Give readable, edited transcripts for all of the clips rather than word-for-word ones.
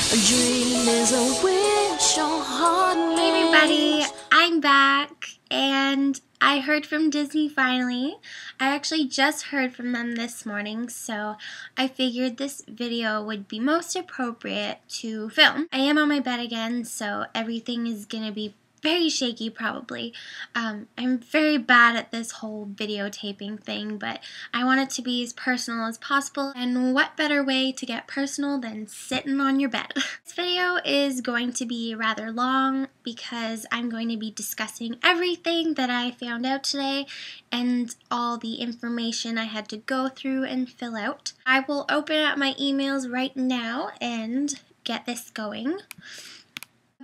A dream is a wish your heart knows. Hey everybody, I'm back and I heard from Disney finally. I actually just heard from them this morning, so I figured this video would be most appropriate to film. I am on my bed again, so everything is gonna be very shaky probably. I'm very bad at this whole videotaping thing, but I want it to be as personal as possible, and what better way to get personal than sitting on your bed. This video is going to be rather long because I'm going to be discussing everything that I found out today and all the information I had to go through and fill out. I will open up my emails right now and get this going.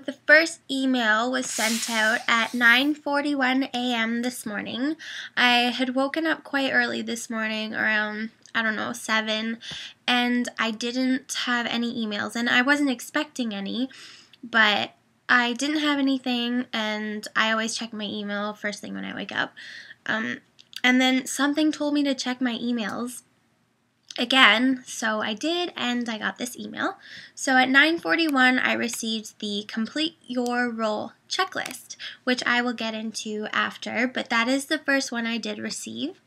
The first email was sent out at 9:41 a.m. this morning. I had woken up quite early this morning, around, I don't know, 7, and I didn't have any emails, and I wasn't expecting any, but I didn't have anything, and I always check my email first thing when I wake up. And then something told me to check my emails again, so I did, and I got this email. So at 9:41, I received the Complete Your Role checklist, which I will get into after, but that is the first one I did receive.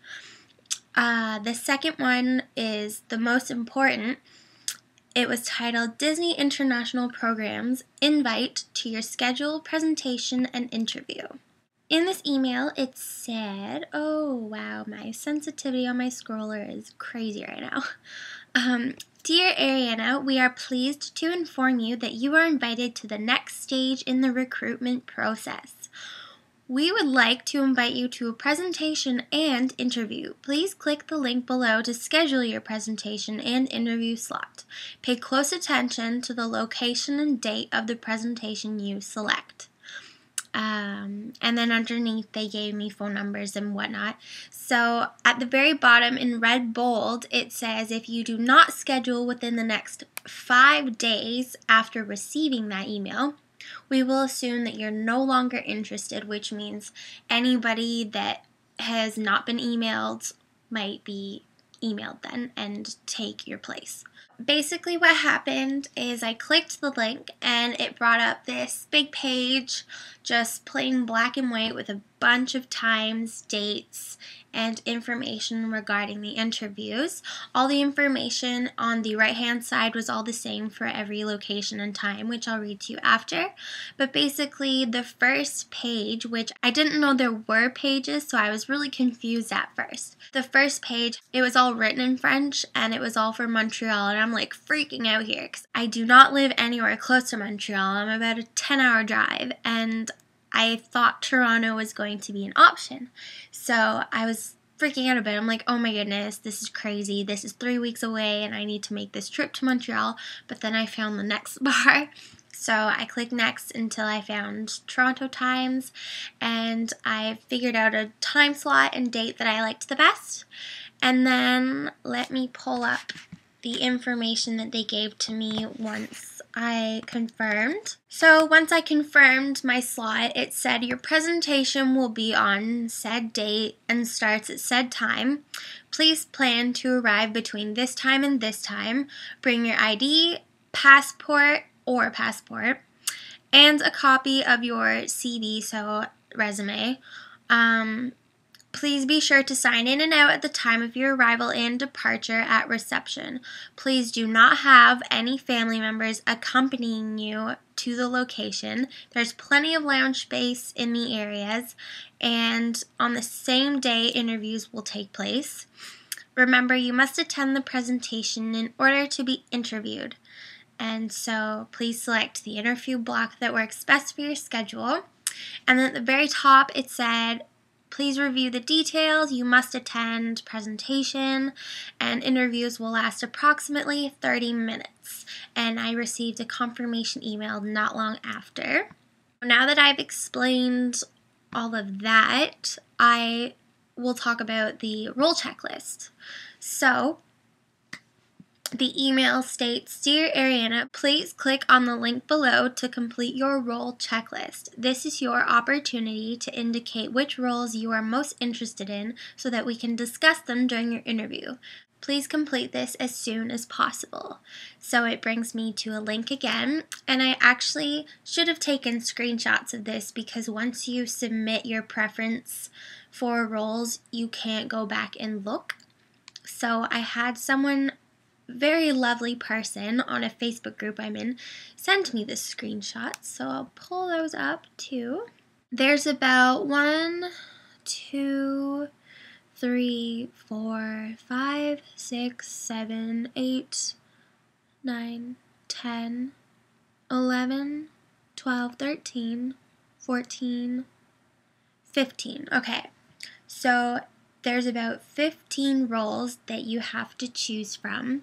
The second one is the most important. It was titled Disney International Programs Invite to Your Schedule, Presentation, and Interview. In this email, it said, oh wow, my sensitivity on my scroller is crazy right now. Dear Ariana, we are pleased to inform you that you are invited to the next stage in the recruitment process. We would like to invite you to a presentation and interview. Please click the link below to schedule your presentation and interview slot. Pay close attention to the location and date of the presentation you select. And then underneath they gave me phone numbers and whatnot. So at the very bottom in red bold, it says if you do not schedule within the next 5 days after receiving that email, we will assume that you're no longer interested, which means anybody that has not been emailed might be emailed then and take your place. Basically what happened is I clicked the link and it brought up this big page, just plain black and white with a bunch of times, dates, and information regarding the interviews. All the information on the right hand side was all the same for every location and time, which I'll read to you after. But basically the first page, which I didn't know there were pages, so I was really confused at first. The first page, it was all written in French and it was all for Montreal, and I'm like freaking out here because I do not live anywhere close to Montreal. I'm about a 10-hour drive, and I thought Toronto was going to be an option. So I was freaking out a bit. I'm like, oh my goodness, this is crazy. This is 3 weeks away and I need to make this trip to Montreal. But then I found the next bar. So I clicked next until I found Toronto times, and I figured out a time slot and date that I liked the best. And then let me pull up the information that they gave to me once I confirmed. So once I confirmed my slot, it said your presentation will be on said date and starts at said time. Please plan to arrive between this time and this time. Bring your ID, passport, and a copy of your CV, so resume. Please be sure to sign in and out at the time of your arrival and departure at reception. Please do not have any family members accompanying you to the location. There's plenty of lounge space in the areas, and on the same day interviews will take place. Remember, you must attend the presentation in order to be interviewed. And so please select the interview block that works best for your schedule. And then at the very top it said, please review the details. You must attend presentation, and interviews will last approximately 30 minutes. And I received a confirmation email not long after. Now that I've explained all of that, I will talk about the role checklist. So the email states, Dear Ariana, please click on the link below to complete your role checklist. This is your opportunity to indicate which roles you are most interested in so that we can discuss them during your interview. Please complete this as soon as possible. So it brings me to a link again, and I actually should have taken screenshots of this because once you submit your preference for roles, you can't go back and look. So I had someone, very lovely person on a Facebook group I'm in, send me this screenshot, so I'll pull those up too. There's about 1, 2, 3, 4, 5, 6, 7, 8, 9, 10, 11, 12, 13, 14, 15. Okay, so there's about 15 roles that you have to choose from.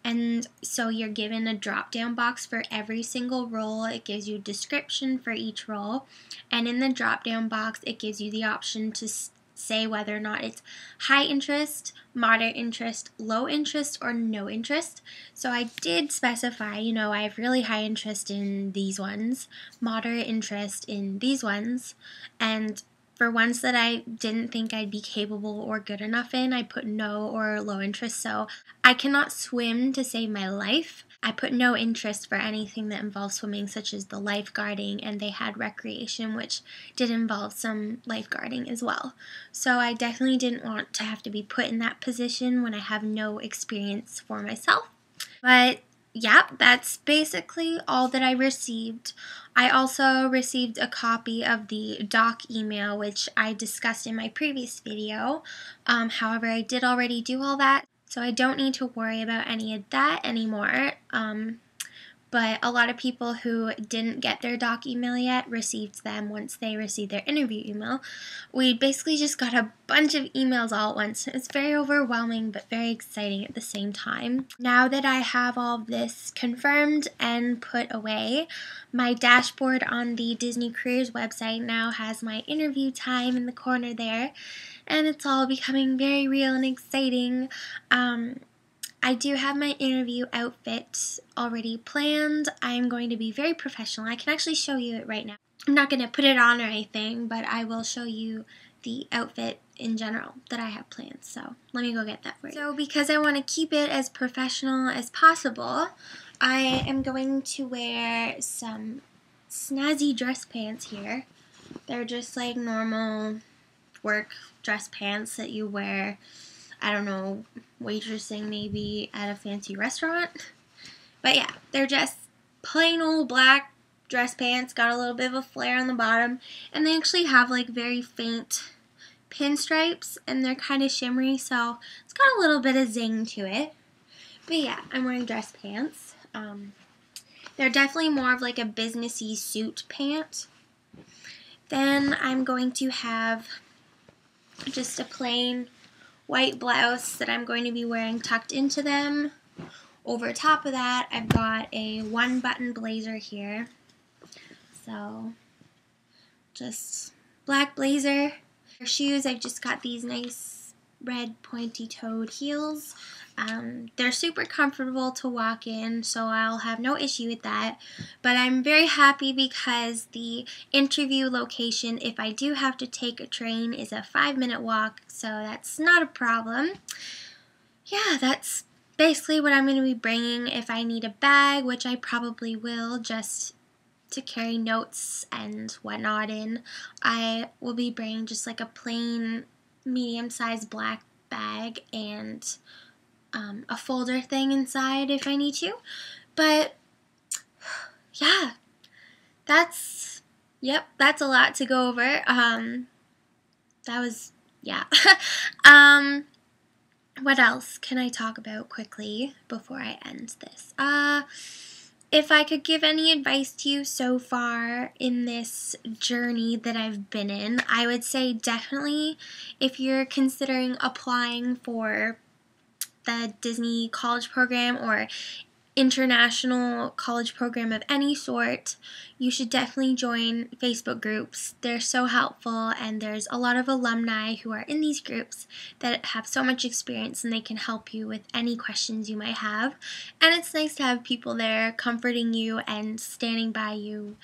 And so you're given a drop-down box for every single role. It gives you a description for each role. And in the drop-down box, it gives you the option to say whether or not it's high interest, moderate interest, low interest, or no interest. So I did specify, I have really high interest in these ones, moderate interest in these ones, and for ones that I didn't think I'd be capable or good enough in, I put no or low interest. So I cannot swim to save my life. I put no interest for anything that involves swimming, such as the lifeguarding, and they had recreation, which did involve some lifeguarding as well. So I definitely didn't want to have to be put in that position when I have no experience for myself. But yeah, that's basically all that I received. I also received a copy of the doc email, which I discussed in my previous video. However, I did already do all that, so I don't need to worry about any of that anymore. But a lot of people who didn't get their doc email yet received them once they received their interview email. We basically just got a bunch of emails all at once. It's very overwhelming but very exciting at the same time. Now that I have all of this confirmed and put away, my dashboard on the Disney Careers website now has my interview time in the corner there, and it's all becoming very real and exciting. I do have my interview outfit already planned. I'm going to be very professional. I can actually show you it right now. I'm not going to put it on or anything, but I will show you the outfit in general that I have planned. So let me go get that for you. So because I want to keep it as professional as possible, I am going to wear some snazzy dress pants here. They're just like normal work dress pants that you wear, I don't know, waitressing maybe at a fancy restaurant. But yeah, they're just plain old black dress pants, got a little bit of a flare on the bottom, and they actually have like very faint pinstripes, and they're kind of shimmery, so it's got a little bit of zing to it. But yeah, I'm wearing dress pants. They're definitely more of like a businessy suit pant. Then I'm going to have just a plain white blouse that I'm going to be wearing tucked into them. Over top of that, I've got a one-button blazer here. So, just black blazer. For shoes, I've just got these nice red pointy-toed heels. They're super comfortable to walk in, so I'll have no issue with that. But I'm very happy because the interview location, if I do have to take a train, is a 5-minute walk, so that's not a problem. Yeah, that's basically what I'm going to be bringing. If I need a bag, which I probably will, just to carry notes and whatnot in, I will be bringing just like a plain medium-sized black bag and a folder thing inside if I need to. But yeah, that's a lot to go over. What else can I talk about quickly before I end this? If I could give any advice to you so far in this journey that I've been in, I would say definitely if you're considering applying for the Disney college program or international college program of any sort, you should definitely join Facebook groups. They're so helpful, and there's a lot of alumni who are in these groups that have so much experience, and they can help you with any questions you might have. And it's nice to have people there comforting you and standing by you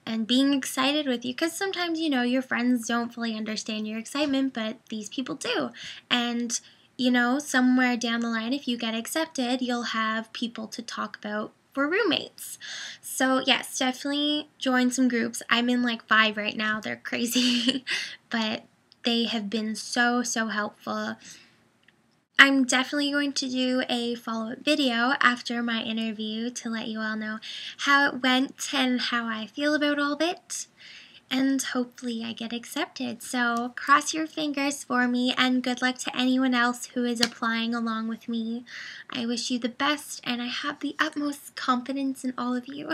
and being excited with you, because sometimes, your friends don't fully understand your excitement, but these people do. And you know, somewhere down the line, if you get accepted, you'll have people to talk about for roommates. So yes, definitely join some groups. I'm in like 5 right now. They're crazy, but they have been so helpful. I'm definitely going to do a follow-up video after my interview to let you all know how it went and how I feel about all of it. And hopefully I get accepted. So cross your fingers for me, and good luck to anyone else who is applying along with me. I wish you the best, and I have the utmost confidence in all of you.